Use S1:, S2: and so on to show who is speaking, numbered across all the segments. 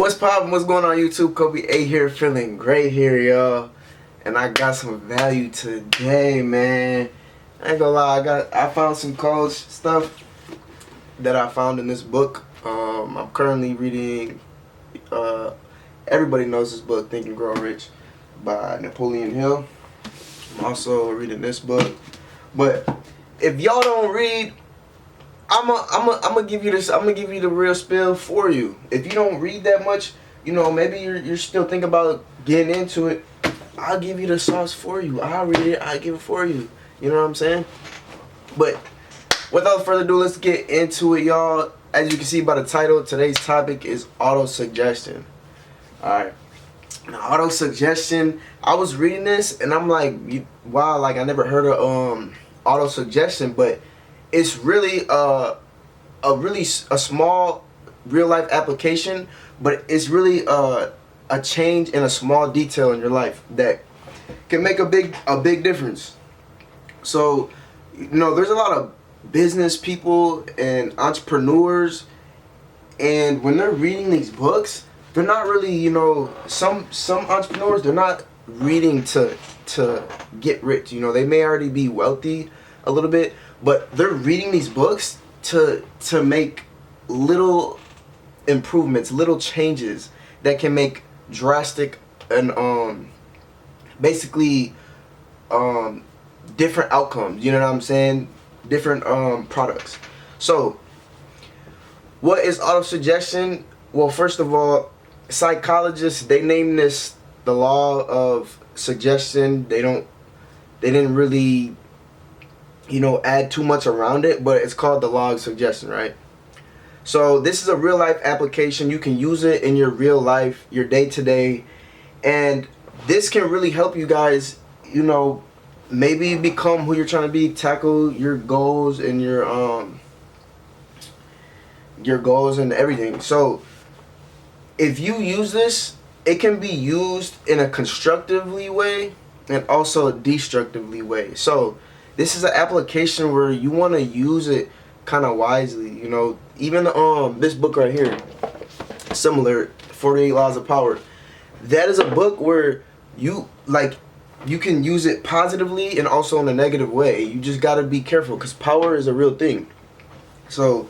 S1: What's poppin'? What's going on YouTube? Kobe A here, feeling great here, y'all. And I got some value today, man. I ain't gonna lie, I found some college stuff that I found in this book. I'm currently reading, everybody knows this book, Think and Grow Rich by Napoleon Hill. I'm also reading this book. But if y'all don't read, I'm gonna give you this. I'm gonna give you the real spill for you. If you don't read that much, you know, maybe you're still thinking about getting into it. I'll give you the sauce for you. I'll read it. I'll give it for you. You know what I'm saying? But without further ado, let's get into it, y'all. As you can see by the title, today's topic is autosuggestion. All right. Now, autosuggestion. I was reading this and I'm like, wow, like I never heard of autosuggestion, but it's really a small real life application, but it's really a change in a small detail in your life that can make a big difference. So, you know, there's a lot of business people and entrepreneurs, and when they're reading these books, they're not really, you know, some entrepreneurs, they're not reading to get rich. You know, they may already be wealthy a little bit, but they're reading these books to make little improvements, little changes that can make drastic and basically different outcomes. You know what I'm saying? Different products. So, what is autosuggestion? Well, first of all, psychologists, they name this the law of suggestion. They didn't really, you know, add too much around it, but it's called the law of suggestion, right? So this is a real life application. You can use it in your real life, your day to day, and this can really help you guys, you know, maybe become who you're trying to be, tackle your goals and your goals and everything. So if you use this, it can be used in a constructively way and also a destructively way. So this is an application where you want to use it kind of wisely. You know, even this book right here, similar, 48 Laws of Power. That is a book where you can use it positively and also in a negative way. You just got to be careful because power is a real thing. So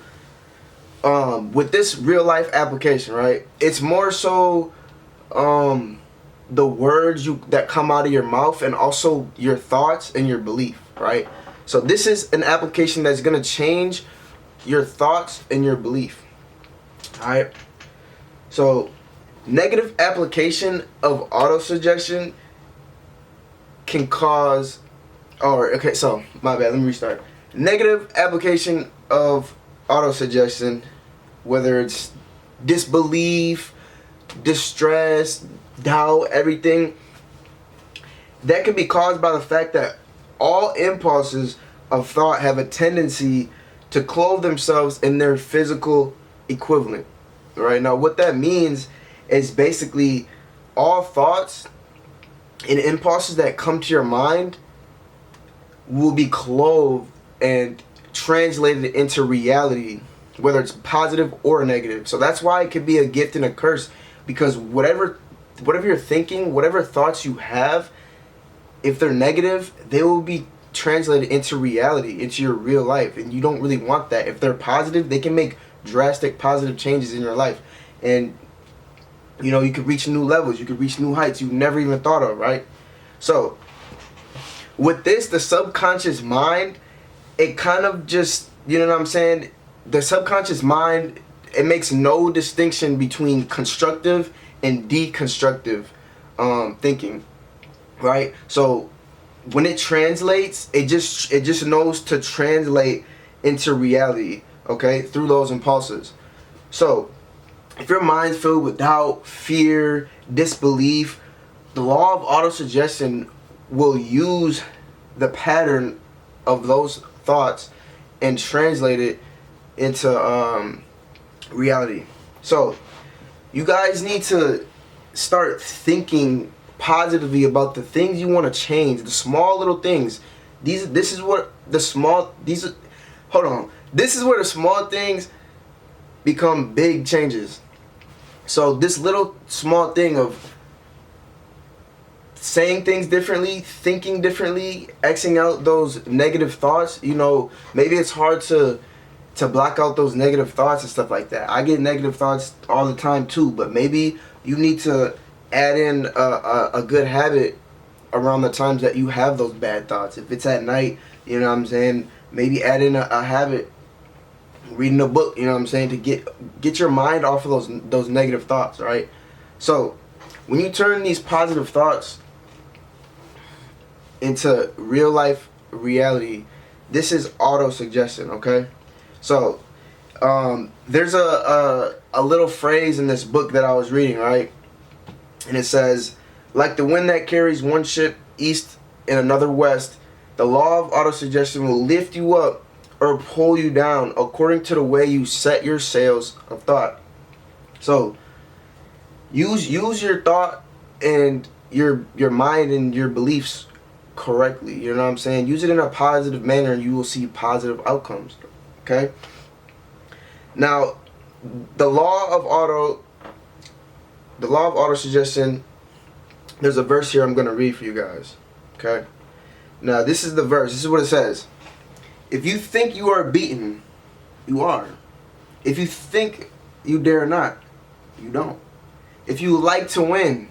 S1: with this real life application, right, it's more so the words that come out of your mouth and also your thoughts and your belief, right? So this is an application that's going to change your thoughts and your belief. All right. So negative application of autosuggestion can cause, okay, so my bad, let me restart. Negative application of autosuggestion, whether it's disbelief, distress, doubt, everything, that can be caused by the fact that all impulses of thought have a tendency to clothe themselves in their physical equivalent. Right? Now, what that means is basically all thoughts and impulses that come to your mind will be clothed and translated into reality, whether it's positive or negative. So that's why it could be a gift and a curse, because whatever you're thinking, whatever thoughts you have, if they're negative, they will be translated into reality, into your real life, and you don't really want that. If they're positive, they can make drastic positive changes in your life, and you know, you could reach new levels, you could reach new heights you never even thought of, right? So with this, the subconscious mind, it kind of just, you know what I'm saying, the subconscious mind, it makes no distinction between constructive and deconstructive thinking, right? So when it translates, it just knows to translate into reality, okay, through those impulses. So if your mind's filled with doubt, fear, disbelief, the law of autosuggestion will use the pattern of those thoughts and translate it into reality. So you guys need to start thinking positively about the things you want to change, the small little things. This is where the small things become big changes. So this little small thing of saying things differently, thinking differently, Xing out those negative thoughts, you know, maybe it's hard to block out those negative thoughts and stuff like that. I get negative thoughts all the time too, but maybe you need to add in a good habit around the times that you have those bad thoughts. If it's at night, you know what I'm saying, maybe add in a habit, reading a book, you know what I'm saying, to get your mind off of those negative thoughts, right? So when you turn these positive thoughts into real life reality, this is auto-suggestion, okay? So there's a little phrase in this book that I was reading, right? And it says, like the wind that carries one ship east and another west, the law of autosuggestion will lift you up or pull you down according to the way you set your sails of thought. So use your thought and your mind and your beliefs correctly. You know what I'm saying? Use it in a positive manner and you will see positive outcomes. Okay? Now, the law of autosuggestion, there's a verse here I'm going to read for you guys. Okay? Now, this is the verse. This is what it says. If you think you are beaten, you are. If you think you dare not, you don't. If you like to win,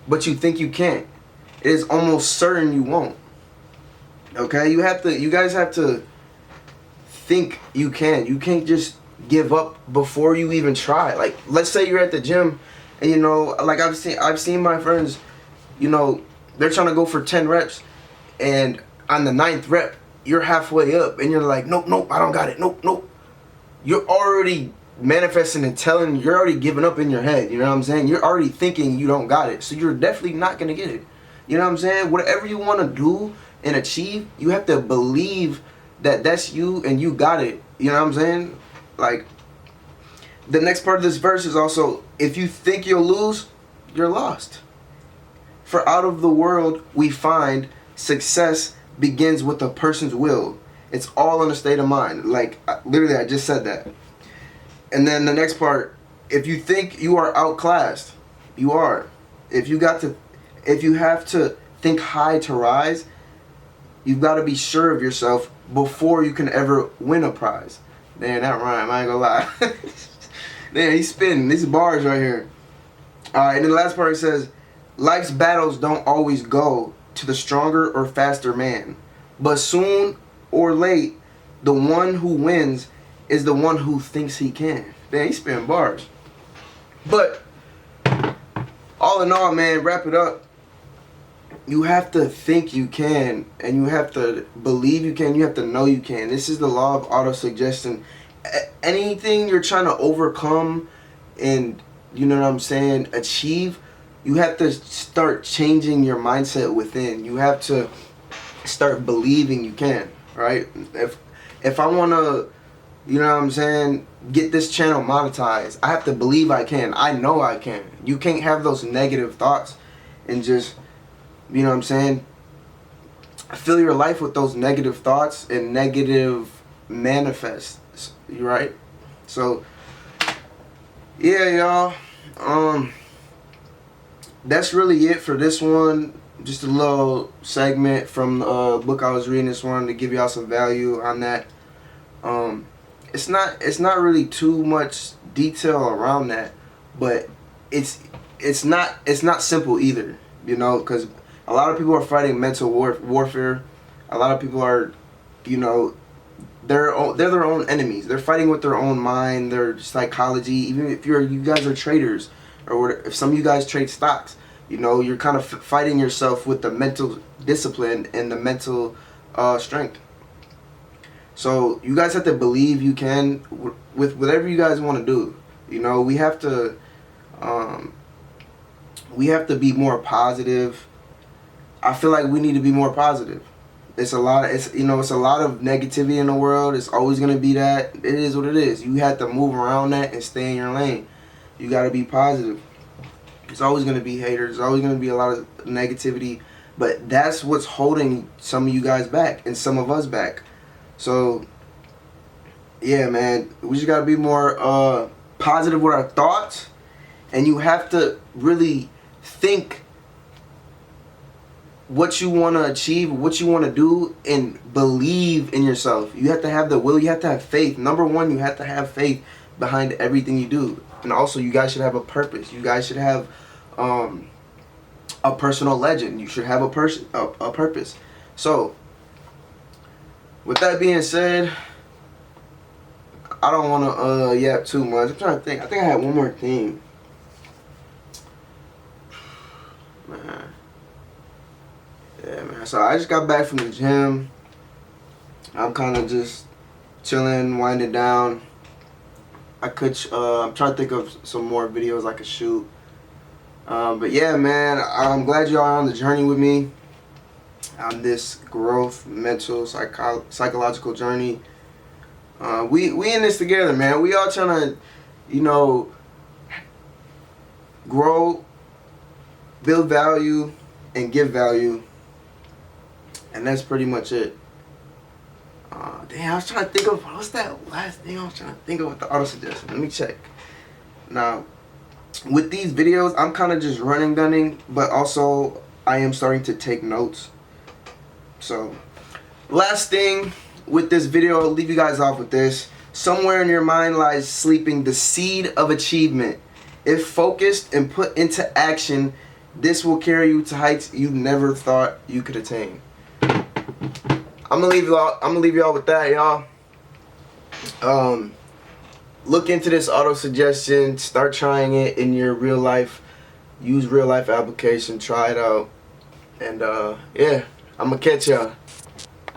S1: but you think you can't, it is almost certain you won't. Okay? You guys have to think you can. You can't just give up before you even try. Like, let's say you're at the gym and, you know, like I've seen my friends, you know, they're trying to go for 10 reps and on the 9th rep you're halfway up and you're like, nope, I don't got it, nope. You're already manifesting and you're already giving up in your head. You know what I'm saying? You're already thinking you don't got it, so you're definitely not gonna get it. You know what I'm saying? Whatever you want to do and achieve, you have to believe that that's you and you got it. You know what I'm saying? Like, the next part of this verse is also, if you think you'll lose, you're lost. For out of the world we find success begins with a person's will. It's all in a state of mind. Like, literally, I just said that. And then the next part, if you think you are outclassed, you are. If you have to think high to rise, you've got to be sure of yourself before you can ever win a prize. Damn, that rhyme, I ain't gonna lie. Damn, he's spitting these bars right here. Alright, and then the last part, it says, life's battles don't always go to the stronger or faster man, but soon or late, the one who wins is the one who thinks he can. Damn, he's spitting bars. But all in all, man, wrap it up. You have to think you can, and you have to believe you can. You have to know you can. This is the law of autosuggestion. Anything you're trying to overcome and, you know what I'm saying, achieve, you have to start changing your mindset within. You have to start believing you can, right? If I want to, you know what I'm saying, get this channel monetized, I have to believe I can. I know I can. You can't have those negative thoughts and just, you know what I'm saying, fill your life with those negative thoughts and negative manifests. You right? So yeah, y'all, that's really it for this one. Just a little segment from the book I was reading this morning to give y'all some value on that. It's not really too much detail around that, but it's not simple either, you know, because a lot of people are fighting mental warfare. A lot of people are, you know, they're their own enemies. They're fighting with their own mind, their psychology. Even if you guys are traders, or if some of you guys trade stocks, you know, you're kind of fighting yourself with the mental discipline and the mental strength. So you guys have to believe you can with whatever you guys want to do. You know, we have to be more positive. I feel like we need to be more positive. It's a lot of negativity in the world. It's always gonna be that. It is what it is. You have to move around that and stay in your lane. You gotta be positive. There's always gonna be haters. There's always gonna be a lot of negativity, but that's what's holding some of you guys back and some of us back. So yeah, man, we just gotta be more positive with our thoughts And you have to really think what you want to achieve, what you want to do, and believe in yourself. You have to have the will, you have to have faith. Number one, you have to have faith behind everything you do. And also, you guys should have a purpose. You guys should have a personal legend. You should have a purpose. So, with that being said, I don't want to yap too much. I'm trying to think. I think I had one more thing. Man. Yeah, man. So I just got back from the gym. I'm kind of just chilling, winding down. I'm trying to think of some more videos I could shoot. But yeah, man, I'm glad y'all are on the journey with me on this growth, mental, psychological journey. We in this together, man. We all trying to, grow, build value, and give value. And that's pretty much it. Damn, I was trying to think of, what's that last thing I was trying to think of with the auto-suggestion? Let me check. Now, with these videos, I'm kind of just running gunning, but also I am starting to take notes. So, last thing with this video, I'll leave you guys off with this. Somewhere in your mind lies sleeping the seed of achievement. If focused and put into action, this will carry you to heights you never thought you could attain. I'm gonna leave y'all with that, y'all. Look into this auto-suggestion. Start trying it in your real life. Use real life application. Try it out. And yeah, I'm gonna catch y'all.